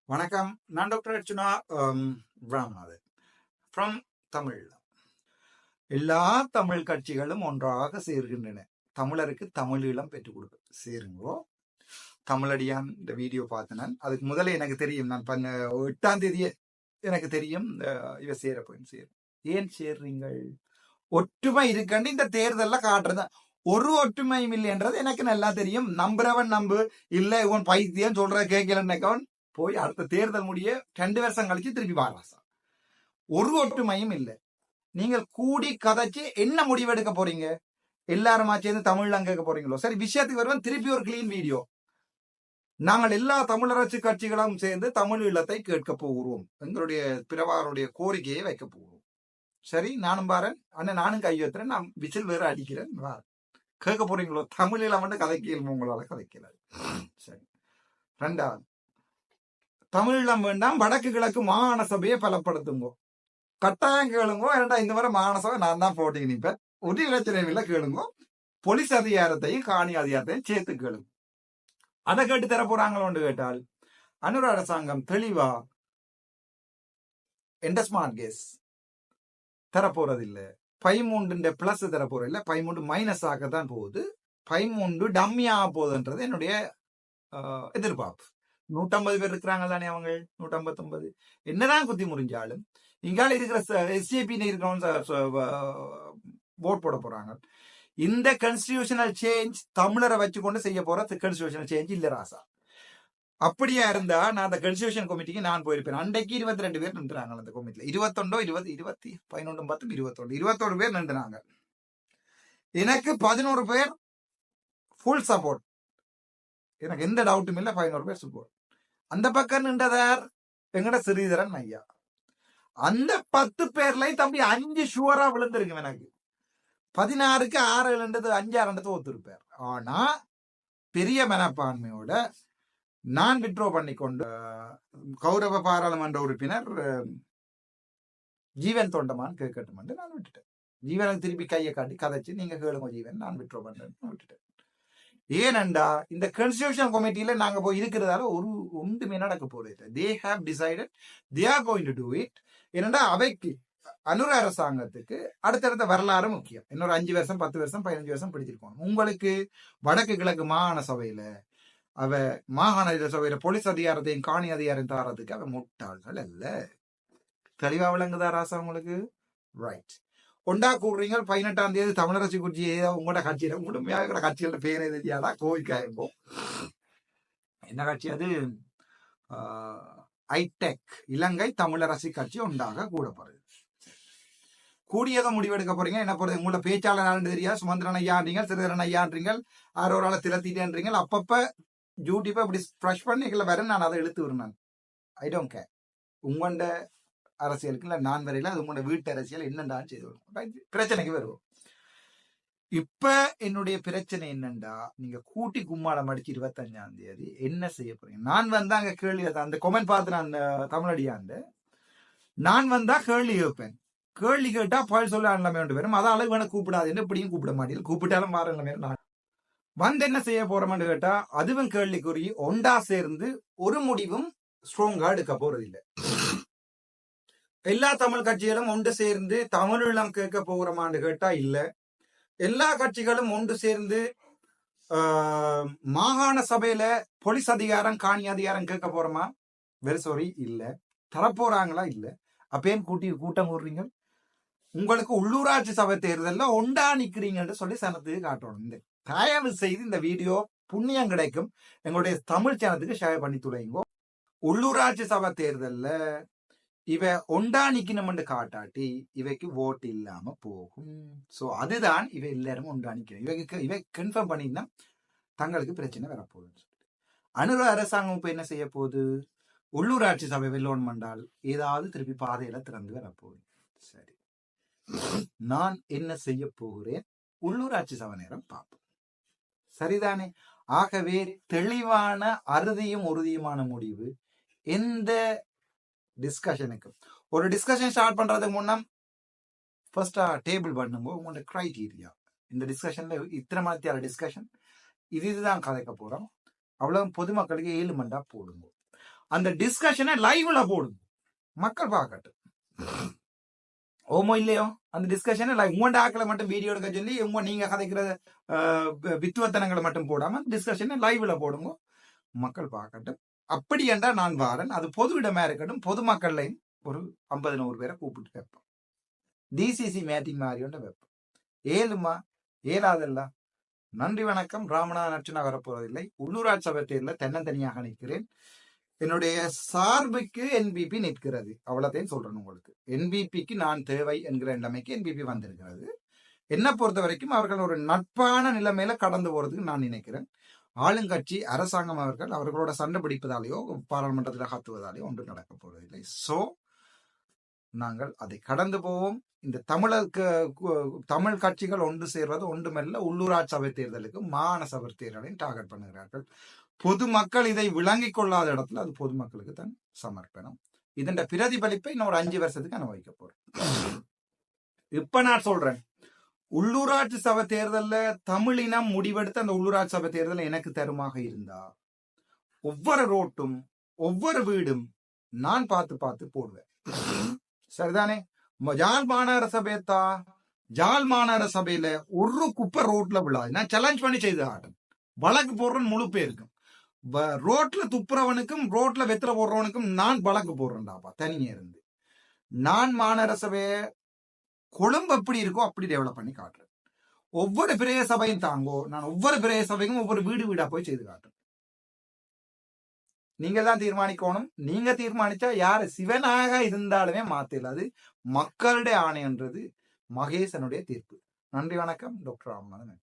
வணக்கம். நான் doctor Archuna Ramanathan from Tamil. எல்லா தமிழ் கட்சிகளும் ஒன்றாக சேர்கின்றன. தமிழருக்கு தமிழீழம் பெற்றுக் கொடுக்க சேருங்கோ. தமிழடியான் இந்த வீடியோ பார்த்தேன். அதுக்கு முதல்ல எனக்கு தெரியும், நான் 8ஆம் தேதியே எனக்கு தெரியும் இவ சேர போய் சேரும். ஏன் சேர்றீங்கள்? ஒற்றுமை இருக்கண்டு இந்த தேர்தல்ல காட்டுறது. ஒரு ஒற்றுமையும் இல்லைன்றது எனக்கு நல்லா தெரியும். நம்புறவன் நம்பு, இல்ல இவன் பைத்தியம் சொல்ற கேட்கலன்னவன் போய் அடுத்த தேர்தல் முடிய 2 வருஷம் கழிச்சு திருப்பி வாராசா. ஒரு ஒற்றுமையும் இல்லை. நீங்கள் கூடி கதைச்சு என்ன முடிவு எடுக்க போறீங்க? எல்லாருமா சேர்ந்து தமிழ்ல கேட்க போறீங்களோ? சரி, விஷயத்துக்கு வருவோம். திருப்பி ஒரு கிளீன் வீடியோ. நாங்கள் எல்லா தமிழரசு கட்சிகளும் சேர்ந்து தமிழ் ஈழத்தை கேட்க போகிறோம். எங்களுடைய பிறவாருடைய கோரிக்கையை வைக்க போகிறோம். சரி, நானும் பாரன் அண்ணன், நானும் கையெழுத்துறேன். நான் விசில் வேற அடிக்கிறேன். கேட்க போறீங்களோ? தமிழில் வந்து கதைக்கல, உங்களால கதைக்கல. சரி, 2வது, தமிழீழம் வேண்டாம், வடக்கு கிழக்கு மாகாண சபையை பலப்படுத்துங்கோ. கட்டாயம் கேளுங்கோ. ஏன்டா இந்த மாதிரி மாகாண சபை நான் தான் போட்டி நிற்பேன். ஒரு இலச்சனையும் இல்லை, கேளுங்கோ. போலீஸ் அதிகாரத்தையும் காணி அதிகாரத்தையும் சேர்த்து கேளுங்க. அதை கேட்டு தர போறாங்களோன்னு கேட்டால், அனுர அரசாங்கம் தெளிவா எந்த ஸ்மார்ட் கேஸ் தரப்போறதில்லை. 13 பிளஸ் தரப்போறதில்லை, 13 மைனஸ் ஆகத்தான் போகுது. 13 டம்மியா போகுதுன்றது என்னுடைய எதிர்பார்ப்பு. 150 பேர் இருக்கிறாங்க தானே அவங்க, 159. என்னதான் குத்தி முறிஞ்சாலும் இங்கால இருக்கிற எஸ்ஜேபி இருக்கிறவங்க ஓட் போட போறாங்க. இந்த கான்ஸ்டிடியூஷனல் சேஞ்ச் தமிழரை வச்சுக்கொண்டு செய்ய போற கான்ஸ்டிடியூஷனல் சேஞ்ச் இல்ல ராசா. அப்படியா இருந்தா நான் அந்த கான்ஸ்டிடியூஷன் கமிட்டிக்கு நான் போயிருப்பேன். அன்றைக்கு 22 பேர் நின்றுறாங்க அந்த கமிட்டில. 21 20 20 11 10 21 பேர் நின்றுறாங்க. எனக்கு 11 பேர் ஃபுல் சப்போர்ட். எனக்கு எந்த டவுட்டும் இல்லை, 11 பேர் சப்போர்ட். அந்த பக்கம் நின்றதார் எங்கட ஸ்ரீதரன் ஐயா. அந்த 10 பேர்ல தம்பி 5 ஷுவரா விழுந்திருக்கு. எனக்கு 16க்கு 6 இழந்தது, 5 6 ஒத்துருப்பார். ஆனா பெரிய மனப்பான்மையோட நான் விட்ரோ பண்ணிக்கொண்டு கௌரவ பாராளுமன்ற உறுப்பினர் ஜீவன் தொண்டமான் கேட்கட்டும் என்று நான் விட்டுட்டேன். ஜீவனுக்கு திருப்பி கையை காட்டி கதைச்சு நீங்க கேளுங்க ஜீவன், நான் விட்ரோ பண்றேன்னு விட்டுட்டேன். ஏனண்டா இந்த கான்ஸ்டிடியூஷன் கமிட்டியில நாங்க போய் இருக்கிறதால ஒரு ஒன்றுமே நடக்க போறது. They have decided they are going to do it. ஏனண்டா அவைக்கு அனுர அரசாங்கத்துக்கு அடுத்தடுத்த வரலாறு முக்கியம். இன்னொரு 5 வருஷம் 10 வருஷம் 15 வருஷம் பிடிச்சிருக்கோம். உங்களுக்கு வடக்கு கிழக்கு மாகாண சபையில அவ மாகாண சபையில போலீஸ் அதிகாரத்தையும் காணி அதிகாரம் தாரதுக்கு அவ முட்டாள்கள் அல்ல. தெளிவா விளங்குதா ராசா உங்களுக்கு? ரைட். கொண்டா கூடுறீங்க 18ஆம் தேதி தமிழரசு கட்சி உங்களோட கட்சியில உண்மையாக கட்சியோட பேரை தெரியாதா? கோவிக்காயிருப்போம். என்ன கட்சி அது? ஐடெக் இலங்கை தமிழரசு கட்சி உண்டாக கூட போறது. கூடியதை முடிவெடுக்க போறீங்க. என்ன போறது? உங்களோட பேச்சாளர் தெரியாது. சுமந்திரன் ஐயான்றீங்க, சிறுதரன் ஐயான்றீங்க, ஆரோரால திரத்திட்டேன்றீங்க. அப்பப்ப யூடியூப்பை இப்படி ப்ரஷ் பண்ணிக்கல வர நான் அதை இழுத்து விடுறேன். I don't care. உங்களோட அரசியலுக்கு இல்லை நான் வரையில அது உங்களோட வீட்டு அரசியல் என்னண்டான்னு செய்து வருவோம். பிரச்சனைக்கு வருவோம். இப்ப என்னுடைய பிரச்சனை என்னண்டா, நீங்க கூட்டி கும்மாளம் அடிச்சு 25ஆம் தேதி என்ன செய்ய போறீங்க? நான் வந்தா அங்க கேள்வி, அந்த கொமெண்ட் பார்த்து நான் தமிழடியாண்டு நான் வந்தா கேள்வி கேட்பேன். கேள்வி கேட்டா பதில் சொல்ல வேண்டு வரும். அதால வேணா கூப்பிடாது, எப்படியும் கூப்பிட மாட்டேன். கூப்பிட்டாலும் மாற நான் வந்து என்ன செய்ய போறோம்னு கேட்டா அதுவும் கேள்விக்குறி. ஒண்டா சேர்ந்து ஒரு முடிவும் ஸ்ட்ராங்கா எடுக்க போறதில்லை. எல்லா தமிழ் கட்சிகளும் ஒன்று சேர்ந்து தமிழீழம் கேட்க போகிறோமான்னு கேட்டா இல்ல. எல்லா கட்சிகளும் ஒன்று சேர்ந்து மாகாண சபையில போலீஸ் அதிகாரம் காணி அதிகாரம் கேட்க போறோமா? வெரி சாரி, இல்ல. தரப்போறாங்களா? இல்ல. அப்பேன் கூட்டம் கூடுறீங்க. உங்களுக்கு உள்ளூராட்சி சபை தேர்தலில் ஒண்டா நிக்கிறீங்கன்னு சொல்லி சனத்துக்கு காட்டணும். இந்த தயவு செய்து இந்த வீடியோ புண்ணியம் கிடைக்கும் எங்களுடைய தமிழ் சேனத்துக்கு ஷேர் பண்ணி துளைங்கோ. உள்ளூராட்சி சபை தேர்தல்ல இவ ஒண்டா நிக்கணும்னு காட்டாட்டி இவைக்கு ஓட் இல்லாம போகும். சோ அதுதான் இவ எல்லாரும் ஒண்டா நிக்கணும். இவ கன்ஃபார்ம் பண்ணினா தங்களுக்கு பிரச்சனை வரப்போகுது. அனுர அரசாங்கம் இப்ப என்ன செய்ய போகுது? உள்ளூராட்சி சபை வெல்லோன் பண்ணால் ஏதாவது திருப்பி பாதையில திறந்து வரப்போகுது. சரி, நான் என்ன செய்ய போகிறேன்? உள்ளூராட்சி சபை நேரம் பார்ப்போம். சரிதானே? ஆகவே தெளிவான அறுதியும் உறுதியுமான முடிவு எந்த டிஸ்கஷனுக்கு. ஒரு டிஸ்கஷன் ஸ்டார்ட் பண்றதுக்கு முன்னா ஃபர்ஸ்டா டேபிள் பண்ணும்போது உங்களோட கிரைட்டீரியா, இந்த டிஸ்கஷன்ல இத்தனை மணித்தியால டிஸ்கஷன் இதுதான் கதைக்க போறோம், அவ்வளவு பொதுமக்களுக்கு 7 மண்டா போடுங்க. அந்த டிஸ்கஷனை லைவ்ல போடுங்க, மக்கள் பார்க்கட்டும். ஓமோ இல்லையோ அந்த டிஸ்கஷனை லைவ் உங்கள்ட ஆக்களை மட்டும் வீடியோ எடுக்க சொல்லி நீங்க கதைக்கிற வித்துவத்தனங்களை மட்டும் போடாம டிஸ்கஷனை லைவ்ல போடுங்க, மக்கள் பார்க்கட்டும். அப்படி என்றால் நான் வாரன். அது பொது இடமா இருக்கட்டும், பொதுமக்கள்லையும் ஒரு 50-100 பேரை கூப்பிட்டு வைப்போம். டிசிசி மேட்டிங் மாதிரி ஒன்று வைப்போம். ஏழுமா ஏழாதல்ல. நன்றி வணக்கம். ராமநாதன் அர்ச்சனா வரப்போவதில்லை. உள்ளூராட்சி சபை தேர்தலில் தென்னந்தனியாக நிற்கிறேன். என்னுடைய சார்புக்கு என்பிபி நிற்கிறது, அவ்வளோத்தையும் சொல்றேன் உங்களுக்கு. என்பிபிக்கு நான் தேவை என்கிற நிலைமைக்கு என்பிபி வந்திருக்கிறது. என்னை பொறுத்த வரைக்கும் அவர்கள் ஒரு நட்பான நிலைமையில கடந்து போறதுக்கு நான் நினைக்கிறேன். ஆளுங்கட்சி அரசாங்கம் அவர்களோட சண்டை பிடிப்பதாலேயோ பாராளுமன்றத்தில் காத்துவதாலேயோ ஒன்று நடக்க போவதில்லை. சோ நாங்கள் அதை கடந்து போவோம். இந்த தமிழ் கட்சிகள் ஒன்று சேர்வது ஒன்றுமல்ல, உள்ளூராட்சி சபை தேர்தலுக்கு மாகாண சபை தேர்தலையும் டார்கெட் பண்ணுகிறார்கள். பொதுமக்கள் இதை விளங்கிக் கொள்ளாத இடத்துல அது பொதுமக்களுக்கு தான் சமர்ப்பணம். இதன் பிரதிபலிப்பை இன்னும் ஒரு 5 வருஷத்துக்கு அனுபவிக்க போறேன். இப்ப நான் சொல்றேன், உள்ளூராட்சி சபை தேர்தலில் தமிழினம் முடிவெடுத்து அந்த உள்ளூராட்சி சபை தேர்தல் எனக்கு தருமாக இருந்தா ஒவ்வொரு ரோட்டும் ஒவ்வொரு வீடும் நான் பார்த்து போடுவேன். சரிதானே? ஜாழ் மாநகர சபையத்தா, ஜாழ் மாநகர சபையில ஒரு குப்பை ரோட்ல விழாது. நான் சேலஞ்ச் பண்ணி செய்து ஆட்டேன். வழக்கு போடுறேன் முழு பேருக்கும். ரோட்ல துப்புறவனுக்கும் ரோட்ல வெத்திர போடுறவனுக்கும் நான் வழக்கு போடுறேன்டாப்பா தனியே இருந்து. நான் மாநகர சபைய கொழும்பு எப்படி இருக்கோ அப்படி டெவலப் பண்ணி காட்டுறேன். ஒவ்வொரு பிரதேச சபையும் தாங்கோ, நான் ஒவ்வொரு பிரதேச சபைக்கும் ஒவ்வொரு வீடா போய் செய்து காட்டுறேன். நீங்க தான் தீர்மானிக்கணும். நீங்க தீர்மானிச்சா யாரு சிவனாக இருந்தாலுமே மாத்தல. அது மக்களுடைய ஆணைன்றது மகேசனுடைய தீர்ப்பு. நன்றி வணக்கம். டாக்டர் ராமநாதன்.